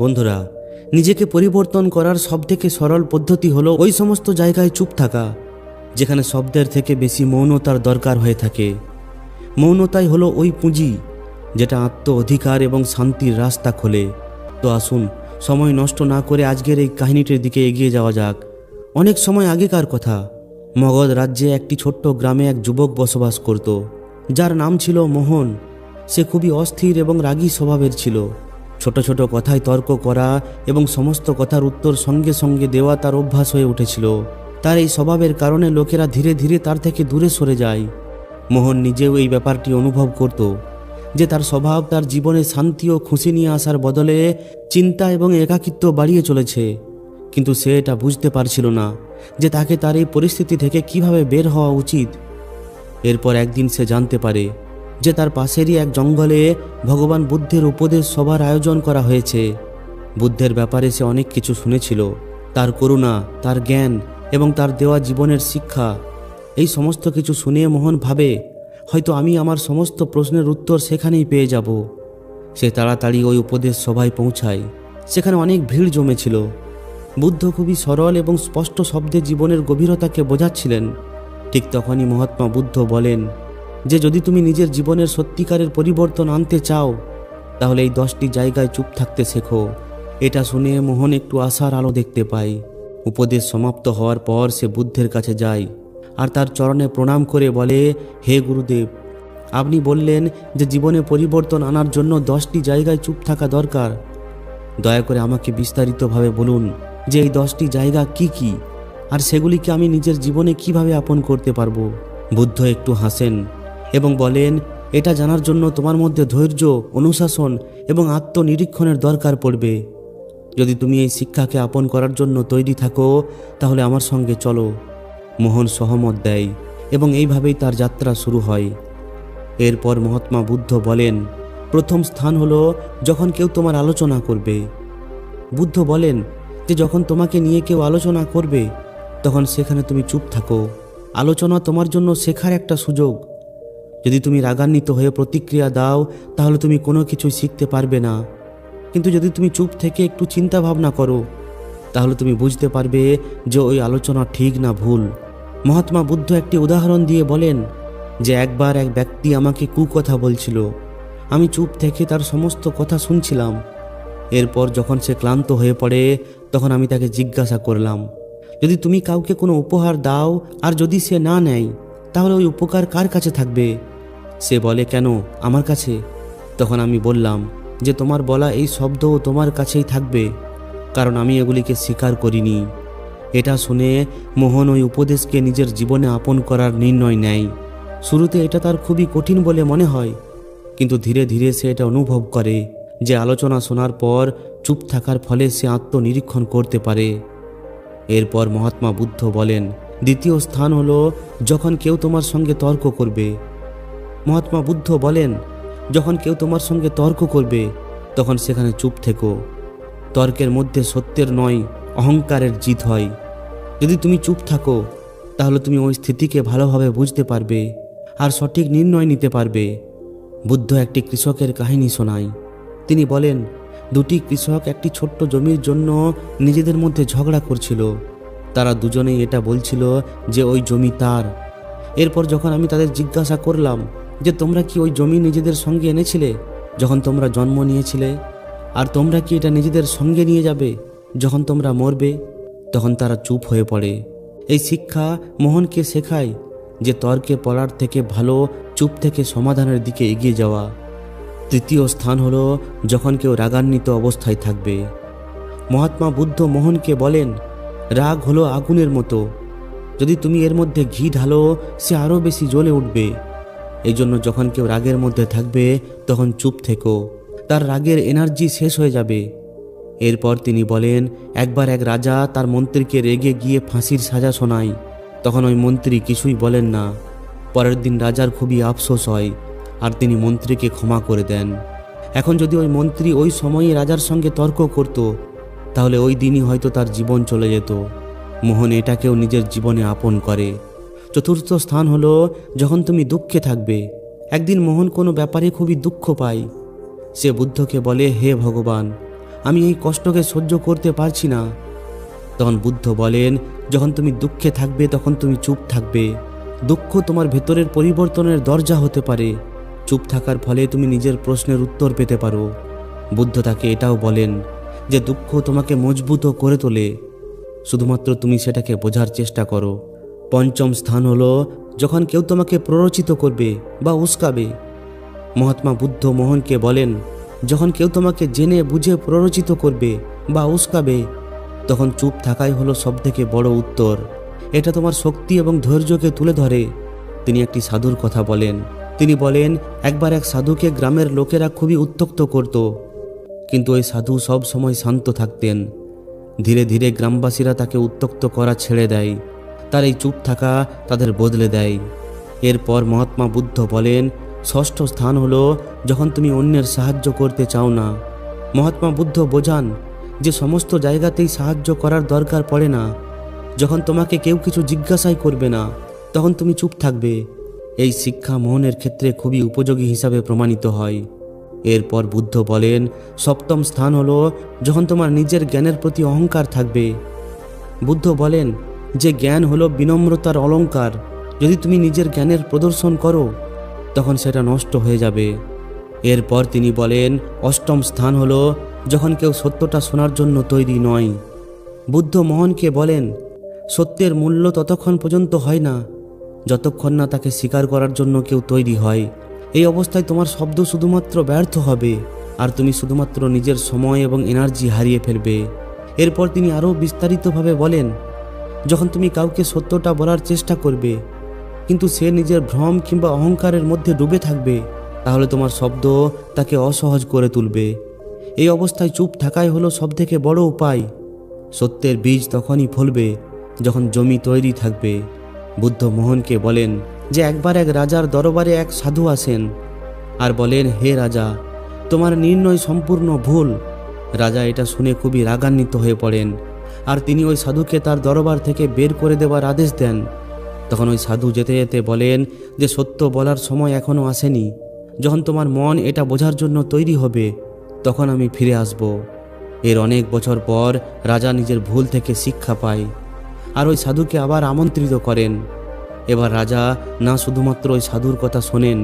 বন্ধুরা, নিজেকে পরিবর্তন করার সবথেকে সরল পদ্ধতি হলো ওই সমস্ত জায়গায় চুপ থাকা যেখানে শব্দের থেকে বেশি মৌনতার দরকার হয়ে থাকে। মৌনতাই হলো ওই পুঁজি যেটা আত্ম অধিকার এবং শান্তির রাস্তা খোলে। তো আসুন, সময় নষ্ট না করে আজকের এই কাহিনীটির দিকে এগিয়ে যাওয়া যাক। অনেক সময় আগেকার কথা, মগধ রাজ্যে একটি ছোট্ট গ্রামে এক যুবক বসবাস করত, যার নাম ছিল মোহন। সে খুবই অস্থির এবং রাগী স্বভাবের ছিল। ছোট ছোট কথায় তর্ক করা এবং সমস্ত কথার উত্তর সঙ্গে সঙ্গে দেওয়া তার অভ্যাস হয়ে উঠেছিল। তার এই স্বভাবের কারণে লোকেরা ধীরে ধীরে তার থেকে দূরে সরে যায়। মোহন নিজেও এই ব্যাপারটি অনুভব করত যে তার স্বভাব তার জীবনে শান্তি ও খুশি নিয়ে আসার বদলে চিন্তা এবং একাকিত্ব বাড়িয়ে চলেছে। কিন্তু সে এটা বুঝতে পারছিল না যে তাকে তার এই পরিস্থিতি থেকে কিভাবে বের হওয়া উচিত। এরপর একদিন সে জানতে পারে যে তার পাশেরই এক জঙ্গলে ভগবান বুদ্ধের উপদেশ সভার আয়োজন করা হয়েছে। বুদ্ধের ব্যাপারে সে অনেক কিছু শুনেছিল, তার করুণা, তার জ্ঞান এবং তার দেওয়া জীবনের শিক্ষা। এই সমস্ত কিছু শুনে মোহন ভাবে, হয়তো আমি আমার সমস্ত প্রশ্নের উত্তর সেখানেই পেয়ে যাব। সে তাড়াতাড়ি ওই উপদেশ সভায় পৌঁছায়। সেখানে অনেক ভিড় জমেছিল। বুদ্ধ খুবই সরল এবং স্পষ্ট শব্দে জীবনের গভীরতাকে বোঝাচ্ছিলেন। ঠিক তখনই মহাত্মা বুদ্ধ বলেন যে যদি তুমি নিজের জীবনের সত্যিকারের পরিবর্তন আনতে চাও তাহলে এই 10টি জায়গায় চুপ থাকতে শেখো। এটা শুনে মোহন একটু আশার আলো দেখতে পায়। উপদেশ সমাপ্ত হওয়ার পর সে বুদ্ধের কাছে যায় আর তার চরণে প্রণাম করে বলে, হে গুরুদেব, আপনি বললেন যে জীবনে পরিবর্তন আনার জন্য 10টি জায়গায় চুপ থাকা দরকার। দয়া করে আমাকে বিস্তারিতভাবে বলুন যে এই 10টি জায়গা কি কি, আর সেগুলিকে আমি নিজের জীবনে কিভাবে আপন করতে পারবো। বুদ্ধ একটু হাসেন এবং বলেন, এটা জানার জন্য তোমার মধ্যে ধৈর্য, অনুশাসন এবং আত্মনিরীক্ষণের দরকার পড়বে। যদি তুমি এই শিক্ষাকে আপন করার জন্য তৈরি থাকো তাহলে আমার সঙ্গে চলো। মোহন সহমত দেয় এবং এইভাবেই তার যাত্রা শুরু হয়। এরপর মহাত্মা বুদ্ধ বলেন, প্রথম স্থান হলো যখন কেউ তোমার আলোচনা করবে। বুদ্ধ বলেন যে যখন তোমাকে নিয়ে কেউ আলোচনা করবে তখন সেখানে তুমি চুপ থাকো। আলোচনা তোমার জন্য শেখার একটা সুযোগ। যদি তুমি রাগান্বিত হয়ে প্রতিক্রিয়া দাও তাহলে তুমি কোনো কিছুই শিখতে পারবে না। কিন্তু যদি তুমি চুপ থেকে একটু চিন্তা ভাবনা করো তাহলে তুমি বুঝতে পারবে যে ওই আলোচনা ঠিক না ভুল। মহাত্মা বুদ্ধ একটি উদাহরণ দিয়ে বলেন যে একবার এক ব্যক্তি আমাকে কুকথা বলছিল। আমি চুপ থেকে তার সমস্ত কথা শুনছিলাম। এরপর যখন সে ক্লান্ত হয়ে পড়ে তখন আমি তাকে জিজ্ঞাসা করলাম, যদি তুমি কাউকে কোনো উপহার দাও আর যদি সে না নেয় তাহলে ওই উপকার কার কাছে থাকবে? সে বলে, কেন আমার কাছে? তখন আমি বললাম যে তোমার বলা এই শব্দও তোমার কাছেই থাকবে, কারণ আমি এগুলিকে স্বীকার করিনি। এটা শুনে মোহন ওই উপদেশকে নিজের জীবনে আপন করার নির্ণয় নেয়। শুরুতে এটা তার খুবই কঠিন বলে মনে হয়, কিন্তু ধীরে ধীরে সে এটা অনুভব করে যে আলোচনা শোনার পর চুপ থাকার ফলে সে আত্মনিরীক্ষণ করতে পারে। এরপর মহাত্মা বুদ্ধ বলেন, দ্বিতীয় স্থান হলো যখন কেউ তোমার সঙ্গে তর্ক করবে। মহাত্মা বুদ্ধ বলেন, যখন কেউ তোমার সঙ্গে তর্ক করবে তখন সেখানে চুপ থেকো। তর্কের মধ্যে সত্যের নয়, অহংকারের জিত হয়। যদি তুমি চুপ থাকো তাহলে তুমি ওই স্থিতিকে ভালোভাবে বুঝতে পারবে আর সঠিক নির্ণয় নিতে পারবে। বুদ্ধ একটি কৃষকের কাহিনী শোনায়। তিনি বলেন, দুটি কৃষক একটি ছোট্ট জমির জন্য নিজেদের মধ্যে ঝগড়া করছিল। তারা দুজনেই এটা বলছিল যে ওই জমি তার। এরপর যখন আমি তাদের জিজ্ঞাসা করলাম যে তোমরা কি ওই জমি নিজেদের সঙ্গে এনেছিলে যখন তোমরা জন্ম নিয়েছিলে, আর তোমরা কি এটা নিজেদের সঙ্গে নিয়ে যাবে যখন তোমরা মরবে, তখন তারা চুপ হয়ে পড়ে। এই শিক্ষা মোহনকে শেখায় যে তর্কে পড়ার থেকে ভালো চুপ থেকে সমাধানের দিকে এগিয়ে যাওয়া। তৃতীয় স্থান হলো যখন কেউ রাগান্বিত অবস্থায় থাকবে। মহাত্মা বুদ্ধ মোহনকে বলেন, রাগ হলো আগুনের মতো, যদি তুমি এর মধ্যে ঘি ঢালো সে আরও বেশি জ্বলে উঠবে। এই জন্য যখন কেউ রাগের মধ্যে থাকবে তখন চুপ থেকো, তার রাগের এনার্জি শেষ হয়ে যাবে। এরপর তিনি বলেন, একবার এক রাজা তার মন্ত্রীকে রেগে গিয়ে ফাঁসির সাজা শোনায়। তখন ওই মন্ত্রী কিছুই বলেন না। পরের দিন রাজার খুবই আফসোস হয় আর তিনি মন্ত্রীকে ক্ষমা করে দেন। এখন যদি ওই মন্ত্রী ওই সময়ে রাজার সঙ্গে তর্ক করত তাহলে ওই দিনই হয়তো তার জীবন চলে যেত। মোহন এটাকেও নিজের জীবনে আপন করে। চতুর্থ স্থান হলো যখন তুমি দুঃখে থাকবে। একদিন মোহন কোনো ব্যাপারে খুবই দুঃখ পায়। সে বুদ্ধকে বলে, হে ভগবান, আমি এই কষ্টকে সহ্য করতে পারছি না। তখন বুদ্ধ বলেন, যখন তুমি দুঃখে থাকবে তখন তুমি চুপ থাকবে। দুঃখ তোমার ভেতরের পরিবর্তনের দরজা হতে পারে। চুপ থাকার ফলে তুমি নিজের প্রশ্নের উত্তর পেতে পারো। বুদ্ধ তাকে এটাও বলেন যে দুঃখ তোমাকে মজবুত করে তোলে, শুধুমাত্র তুমি সেটাকে বোঝার চেষ্টা করো। পঞ্চম স্থান হলো যখন কেউ তোমাকে প্ররোচিত করবে বা উস্কাবে। মহাত্মা বুদ্ধ মোহনকে বলেন, যখন কেউ তোমাকে জেনে বুঝে প্ররোচিত করবে বা উস্কাবে, তখন চুপ থাকাই হলো সবথেকে বড় উত্তর। এটা তোমার শক্তি এবং ধৈর্যকে তুলে ধরে। তিনি একটি সাধুর কথা বলেন। তিনি বলেন, একবার এক সাধুকে গ্রামের লোকেরা খুবই উত্ত্যক্ত করত, কিন্তু ওই সাধু সব সময় শান্ত থাকতেন। ধীরে ধীরে গ্রামবাসীরা তাকে উত্ত্যক্ত করা ছেড়ে দেয়। তার এই চুপ থাকা তাদের বদলে দেয়। এরপর মহাত্মা বুদ্ধ বলেন, ষষ্ঠ স্থান হলো যখন তুমি অন্যের সাহায্য করতে চাও না। মহাত্মা বুদ্ধ বোঝান যে সমস্ত জায়গাতেই সাহায্য করার দরকার পড়ে না। যখন তোমাকে কেউ কিছু জিজ্ঞাসাই করবে না, তখন তুমি চুপ থাকবে। এই শিক্ষা মোহনের ক্ষেত্রে খুবই উপযোগী হিসাবে প্রমাণিত হয়। এরপর বুদ্ধ বলেন, সপ্তম স্থান হলো যখন তোমার নিজের জ্ঞানের প্রতি অহংকার থাকবে। বুদ্ধ বলেন যে জ্ঞান হলো বিনম্রতার অলংকার। যদি তুমি নিজের জ্ঞানের প্রদর্শন করো, তখন সেটা নষ্ট হয়ে যাবে। এরপর তিনি বলেন, অষ্টম স্থান হলো যখন কেউ সত্যটা শোনার জন্য তৈরি নয়। বুদ্ধ মোহনকে বলেন, সত্যের মূল্য ততক্ষণ পর্যন্ত হয় না যতক্ষণ না তাকে স্বীকার করার জন্য কেউ তৈরি হয়। এই অবস্থায় তোমার শব্দ শুধুমাত্র ব্যর্থ হবে, আর তুমি শুধুমাত্র নিজের সময় এবং এনার্জি হারিয়ে ফেলবে। এরপর তিনি আরও বিস্তারিতভাবে বলেন, যখন তুমি কাউকে সত্যটা বলার চেষ্টা করবে, কিন্তু সে নিজের ভ্রম কিংবা অহংকারের মধ্যে ডুবে থাকবে, তাহলে তোমার শব্দ তাকে অসহজ করে তুলবে। এই অবস্থায় চুপ থাকাই হলো সবথেকে বড় উপায়। সত্যের বীজ তখনই ফলবে যখন জমি তৈরি থাকবে। বুদ্ধ মোহনকে বলেন যে একবার এক রাজার দরবারে এক সাধু আসেন আর বলেন, হে রাজা, তোমার নির্ণয় সম্পূর্ণ ভুল। রাজা এটা শুনে খুবই রাগান্বিত হয়ে পড়েন, আর তিনি ওই সাধুকে তার দরবার থেকে বের করে দেওয়ার আদেশ দেন। তখন ওই সাধু যেতে যেতে বলেন যে সত্য বলার সময় এখনও আসেনি। যখন তোমার মন এটা বোঝার জন্য তৈরি হবে, তখন আমি ফিরে আসব। এর অনেক বছর পর রাজা নিজের ভুল থেকে শিক্ষা পায় আর ওই সাধুকে আবার আমন্ত্রিত করেন। এবার রাজা না শুধুমাত্র ওই সাধুর কথা শোনেন,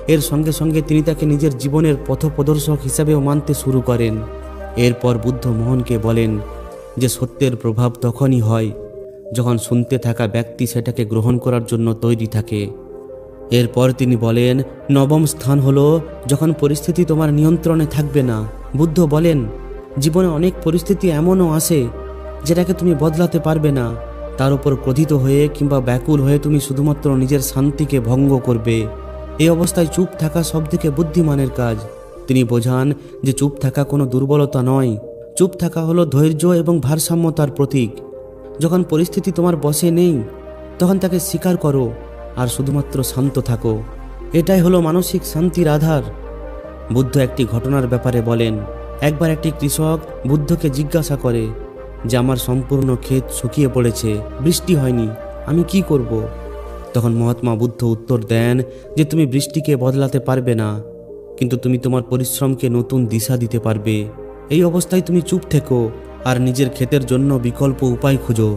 এর সঙ্গে সঙ্গে তিনি তাকে নিজের জীবনের পথপ্রদর্শক হিসাবেও মানতে শুরু করেন। এরপর বুদ্ধ মোহনকে বলেন যে সত্যের প্রভাব তখনই হয় যখন শুনতে থাকা ব্যক্তি সেটাকে গ্রহণ করার জন্য তৈরি থাকে। এরপর তিনি বলেন, নবম স্থান হলো যখন পরিস্থিতি তোমার নিয়ন্ত্রণে থাকবে না। বুদ্ধ বলেন, জীবনে অনেক পরিস্থিতি এমনও আসে যেটাকে তুমি বদলাতে পারবে না। তার উপর ক্রোধিত হয়ে কিংবা ব্যাকুল হয়ে তুমি শুধুমাত্র নিজের শান্তিকে ভঙ্গ করবে। এই অবস্থায় চুপ থাকা সবথেকে বুদ্ধিমানের কাজ। তিনি বোঝান যে চুপ থাকা কোনো দুর্বলতা নয়। চুপ থাকা হলো ধৈর্য এবং ভারসাম্যতার প্রতীক। যখন পরিস্থিতি তোমার বশে নেই, তখন তাকে স্বীকার করো আর শুধুমাত্র শান্ত থাকো। এটাই হলো মানসিক শান্তির আধার। বুদ্ধ একটি ঘটনার ব্যাপারে বলেন, একবার একটি কৃষক বুদ্ধকে জিজ্ঞাসা করে যে আমার সম্পূর্ণ ক্ষেত শুকিয়ে পড়েছে, বৃষ্টি হয়নি, আমি কি করব? তখন মহাত্মা বুদ্ধ উত্তর দেন যে তুমি বৃষ্টিকে বদলাতে পারবে না, কিন্তু তুমি তোমার পরিশ্রমকে নতুন দিশা দিতে পারবে। এই অবস্থায় তুমি চুপ থেকো আর নিজের ক্ষেতের জন্য বিকল্প উপায় খোঁজো।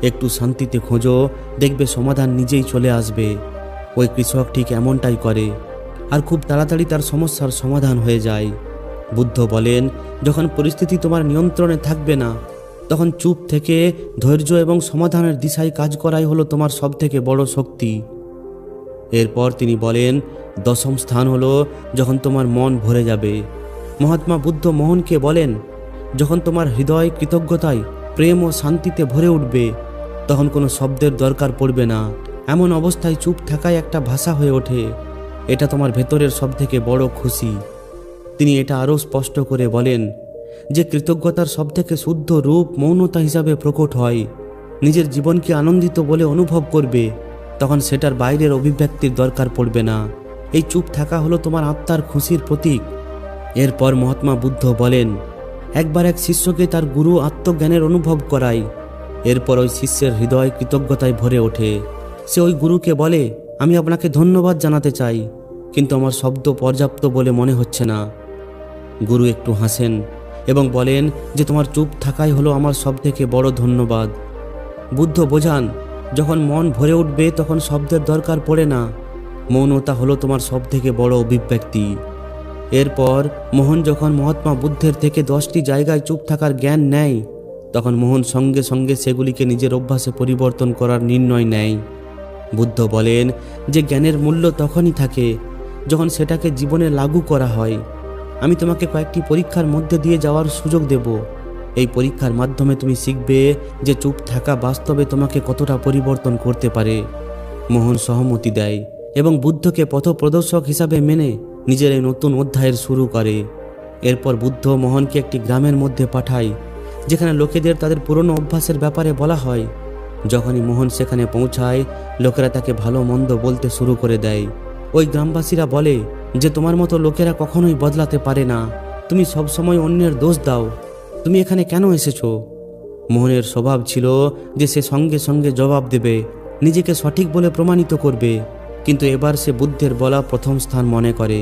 একটু শান্তিতে খোঁজো, দেখবে সমাধান নিজেই চলে আসবে। ওই কৃষক ঠিক এমনটাই করে, আর খুব তাড়াতাড়ি তার সমস্যার সমাধান হয়ে যায়। বুদ্ধ বলেন, যখন পরিস্থিতি তোমার নিয়ন্ত্রণে থাকবে না, তখন চুপ থেকে ধৈর্য এবং সমাধানের দিশায় কাজ করাই হলো তোমার সবথেকে বড় শক্তি। এরপর তিনি বলেন, দশম স্থান হলো যখন তোমার মন ভরে যাবে। মহাত্মা বুদ্ধ মোহনকে বলেন, যখন তোমার হৃদয় কৃতজ্ঞতায়, প্রেম ও শান্তিতে ভরে উঠবে, তখন কোনো শব্দের দরকার পড়বে না। এমন অবস্থায় চুপ থাকাই একটা ভাষা হয়ে ওঠে। এটা তোমার ভেতরের সবথেকে বড় খুশি। তিনি এটা আরও স্পষ্ট করে বলেন যে কৃতজ্ঞতার সবথেকে শুদ্ধ রূপ মৌনতা হিসাবে প্রকট হয়। নিজের জীবনকে আনন্দিত বলে অনুভব করবে, তখন সেটার বাইরের অভিব্যক্তির দরকার পড়বে না। এই চুপ থাকা হলো তোমার আত্মার খুশির প্রতীক। এরপর মহাত্মা বুদ্ধ বলেন, একবার এক শিষ্যকে তার গুরু আত্মজ্ঞানের অনুভব করায়। এরপর ওই শিষ্যের হৃদয় কৃতজ্ঞতায় ভরে ওঠে। সে ওই গুরুকে বলে, আমি আপনাকে ধন্যবাদ জানাতে চাই, কিন্তু আমার শব্দ পর্যাপ্ত বলে মনে হচ্ছে না। গুরু একটু হাসেন এবং বলেন যে তোমার চুপ থাকাই হলো আমার সবথেকে বড় ধন্যবাদ। বুদ্ধ বোঝান, যখন মন ভরে উঠবে তখন শব্দের দরকার পড়ে না, মৌনতা হলো তোমার সবথেকে বড় অভিব্যক্তি। এরপর মোহন যখন মহাত্মা বুদ্ধের থেকে 10টি জায়গায় চুপ থাকার জ্ঞান নেয়, তখন মোহন সঙ্গে সঙ্গে সেগুলিকে নিজের অভ্যাসে পরিবর্তন করার নির্ণয় নেয়। বুদ্ধ বলেন যে জ্ঞানের মূল্য তখনই থাকে যখন সেটাকে জীবনে লাগু করা হয়। আমি তোমাকে কয়েকটি পরীক্ষার মধ্যে দিয়ে যাওয়ার সুযোগ দেব। এই পরীক্ষার মাধ্যমে তুমি শিখবে যে চুপ থাকা বাস্তবে তোমাকে কতটা পরিবর্তন করতে পারে। মোহন সহমতি দেয় এবং বুদ্ধকে পথপ্রদর্শক হিসাবে মেনে নিজের এই নতুন অধ্যায়ের শুরু করে। এরপর বুদ্ধ মোহনকে একটি গ্রামের মধ্যে পাঠায়, যেখানে লোকেদের তাদের পুরনো অভ্যাসের ব্যাপারে বলা হয়। যখনই মোহন সেখানে পৌঁছায়, লোকেরা তাকে ভালো মন্দ বলতে শুরু করে দেয়। ওই গ্রামবাসীরা বলে যে তোমার মতো লোকেরা কখনোই বদলাতে পারে না, তুমি সবসময় অন্যের দোষ দাও, তুমি এখানে কেন এসেছো? মোহনের স্বভাব ছিল যে সে সঙ্গে সঙ্গে জবাব দেবে, নিজেকে সঠিক বলে প্রমাণিত করবে। কিন্তু এবার সে বুদ্ধের বলা প্রথম স্থান মনে করে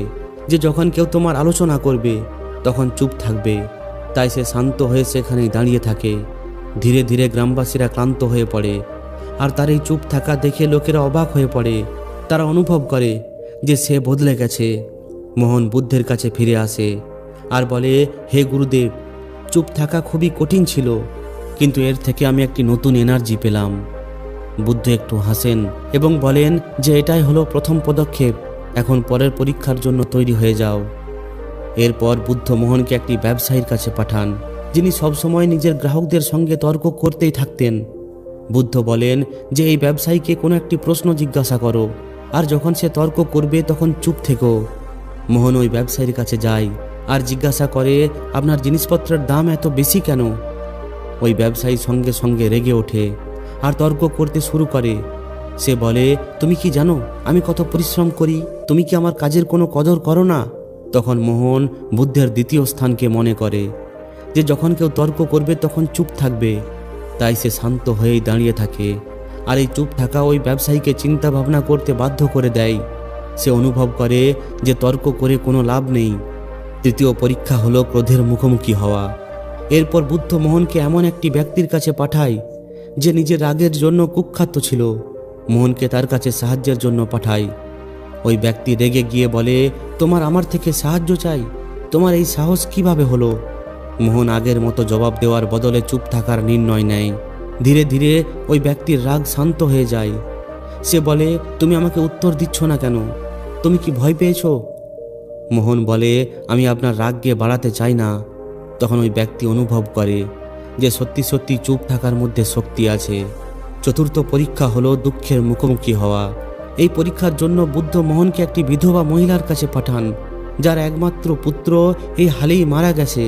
যে যখন কেউ তোমার আলোচনা করবে তখন চুপ থাকবে। তাই সে শান্ত হয়ে সেখানেই দাঁড়িয়ে থাকে। ধীরে ধীরে গ্রামবাসীরা ক্লান্ত হয়ে পড়ে, আর তার এই চুপ থাকা দেখে লোকেরা অবাক হয়ে পড়ে। তারা অনুভব করে যে সে বদলে গেছে। মোহন বুদ্ধের কাছে ফিরে আসে আর বলে, হে গুরুদেব, চুপ থাকা খুবই কঠিন ছিল, কিন্তু এর থেকে আমি একটি নতুন এনার্জি পেলাম। বুদ্ধ একটু হাসেন এবং বলেন যে এটাই হলো প্রথম পদক্ষেপ, এখন পরের পরীক্ষার জন্য তৈরি হয়ে যাও। এরপর বুদ্ধ মোহনকে একটি ব্যবসায়ীর কাছে পাঠান, যিনি সবসময় নিজের গ্রাহকদের সঙ্গে তর্ক করতেই থাকতেন। বুদ্ধ বলেন যে এই ব্যবসায়ীকে কোনো একটি প্রশ্ন জিজ্ঞাসা করো, আর যখন সে তর্ক করবে তখন চুপ থেকো। মোহন ওই ব্যবসায়ীর কাছে যায় আর জিজ্ঞাসা করে, আপনার জিনিসপত্রের দাম এত বেশি কেন? ওই ব্যবসায়ী সঙ্গে সঙ্গে রেগে ওঠে আর তর্ক করতে শুরু করে। সে বলে, তুমি কি জানো আমি কত পরিশ্রম করি? তুমি কি আমার কাজের কোনো কদর করো না? তখন মোহন বুদ্ধের দ্বিতীয় স্থানকে মনে করে যে যখন কেউ তর্ক করবে তখন চুপ থাকবে। তাই সে শান্ত হয়েই দাঁড়িয়ে থাকে, আর এই চুপ থাকা ওই ব্যবসায়ীকে চিন্তা ভাবনা করতে বাধ্য করে দেয়। সে অনুভব করে যে তর্ক করে কোনো লাভ নেই। তৃতীয় পরীক্ষা হলো ক্রোধের মুখোমুখি হওয়া। এরপর বুদ্ধ মোহনকে এমন একটি ব্যক্তির কাছে পাঠায় যে নিজের রাগের জন্য কুখ্যাত ছিল। মোহনকে তার কাছে সাহায্যের জন্য পাঠায়। ওই ব্যক্তি রেগে গিয়ে বলে, তোমার আমার থেকে সাহায্য চাই? তোমার এই সাহস কিভাবে হলো? মোহন আগের মতো জবাব দেওয়ার বদলে চুপ থাকার নির্ণয় নেয়। ধীরে ধীরে ওই ব্যক্তির রাগ শান্ত হয়ে যায়। সে বলে, তুমি আমাকে উত্তর দিচ্ছ না কেন? তুমি কি ভয় পেয়েছো? মোহন বলে, আমি আপনার রাগকে বাড়াতে চাই না। তখন ওই ব্যক্তি অনুভব করে যে সত্যি সত্যি চুপ থাকার মধ্যে শক্তি আছে। চতুর্থ পরীক্ষা হলো দুঃখের মুখোমুখি হওয়া। এই পরীক্ষার জন্য বুদ্ধ মোহনকে একটি বিধবা মহিলার কাছে পাঠান, যার একমাত্র পুত্র এই হালেই মারা গেছে।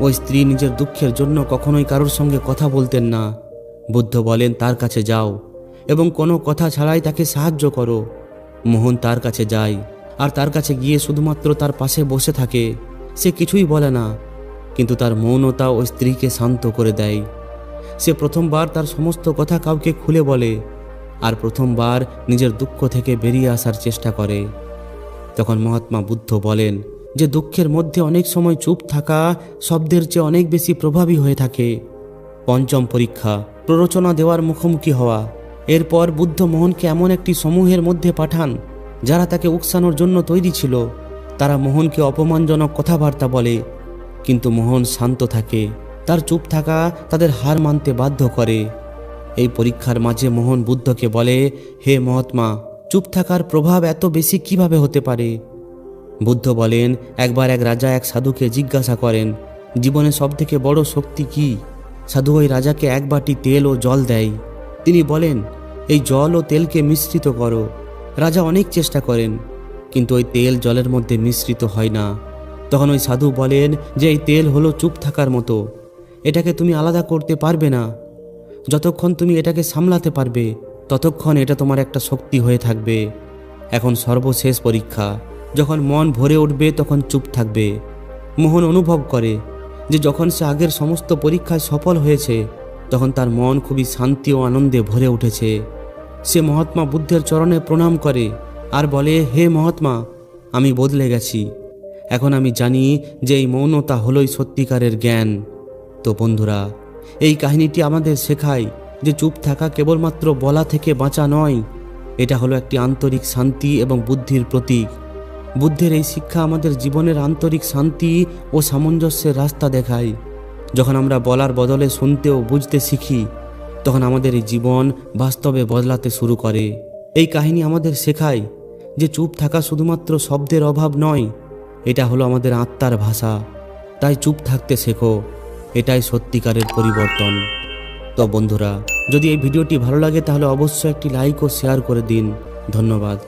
ওই স্ত্রী নিজের দুঃখের জন্য কখনোই কারোর সঙ্গে কথা বলতেন না। বুদ্ধ বলেন, তার কাছে যাও এবং কোনো কথা ছাড়াই তাকে সাহায্য করো। মোহন তার কাছে যায় আর তার কাছে গিয়ে শুধুমাত্র তার পাশে বসে থাকে। সে কিছুই বলে না, কিন্তু তার মৌনতা ওই স্ত্রীকে শান্ত করে দেয়। সে প্রথমবার তার সমস্ত কথা কাউকে খুলে বলে, আর প্রথমবার নিজের দুঃখ থেকে বেরিয়ে আসার চেষ্টা করে। তখন মহাত্মা বুদ্ধ বলেন যে দুঃখের মধ্যে অনেক সময় চুপ থাকা শব্দের চেয়ে অনেক বেশি প্রভাবী হয়ে থাকে। পঞ্চম পরীক্ষা, প্ররোচনা দেওয়ার মুখোমুখি হওয়া। এরপর বুদ্ধ মোহনকে এমন একটি সমূহের মধ্যে পাঠান যারা তাকে উকসানোর জন্য তৈরি ছিল। তারা মোহনকে অপমানজনক কথাবার্তা বলে, কিন্তু মোহন শান্ত থাকে। তার চুপ থাকা তাদের হার মানতে বাধ্য করে। এই পরীক্ষার মাঝে মোহন বুদ্ধকে বলে, হে মহাত্মা, চুপ থাকার প্রভাব এত বেশি কিভাবে হতে পারে? বুদ্ধ বলেন, একবার এক রাজা এক সাধুকে জিজ্ঞাসা করেন, জীবনে সবথেকে বড় শক্তি কি? সাধু ওই রাজাকে এক বাটি তেল ও জল দেয়। তিনি বলেন, এই জল ও তেলকে মিশ্রিত করো। রাজা অনেক চেষ্টা করেন, কিন্তু ওই তেল জলের মধ্যে মিশ্রিত হয় না। তখন ওই সাধু বলেন যে এই তেল হলো চুপ থাকার মতো, এটাকে তুমি আলাদা করতে পারবে না। যতক্ষণ তুমি এটাকে সামলাতে পারবে ততক্ষণ এটা তোমার একটা শক্তি হয়ে থাকবে। এখন সর্বশেষ পরীক্ষা, যখন মন ভরে উঠবে তখন চুপ থাকবে। মোহন অনুভব করে যে যখন সে আগের সমস্ত পরীক্ষায় সফল হয়েছে তখন তার মন খুবই শান্তি ও আনন্দে ভরে উঠেছে। সে মহাত্মা বুদ্ধের চরণে প্রণাম করে আর বলে, হে মহাত্মা, আমি বদলে গেছি। এখন আমি জানি যে এই মৌনতা হলোই সত্যিকারের জ্ঞান। তো বন্ধুরা, এই কাহিনীটি আমাদের শেখায় যে চুপ থাকা কেবলমাত্র বলা থেকে বাঁচা নয়, এটা হলো একটি আন্তরিক শান্তি এবং বুদ্ধির প্রতীক। বুদ্ধের এই শিক্ষা আমাদের জীবনের আন্তরিক শান্তি ও সামঞ্জস্যের রাস্তা দেখায়। যখন আমরা বলার বদলে শুনতে ও বুঝতে শিখি, তখন আমাদের এই জীবন বাস্তবে বদলাতে শুরু করে। এই কাহিনী আমাদের শেখায় যে চুপ থাকা শুধুমাত্র শব্দের অভাব নয়, এটা হলো আমাদের আত্মার ভাষা। তাই চুপ থাকতে শেখো, এটাই সত্যিকারের পরিবর্তন। তো বন্ধুরা, যদি এই ভিডিওটি ভালো লাগে তাহলে অবশ্যই একটি লাইক ও শেয়ার করে দিন। ধন্যবাদ।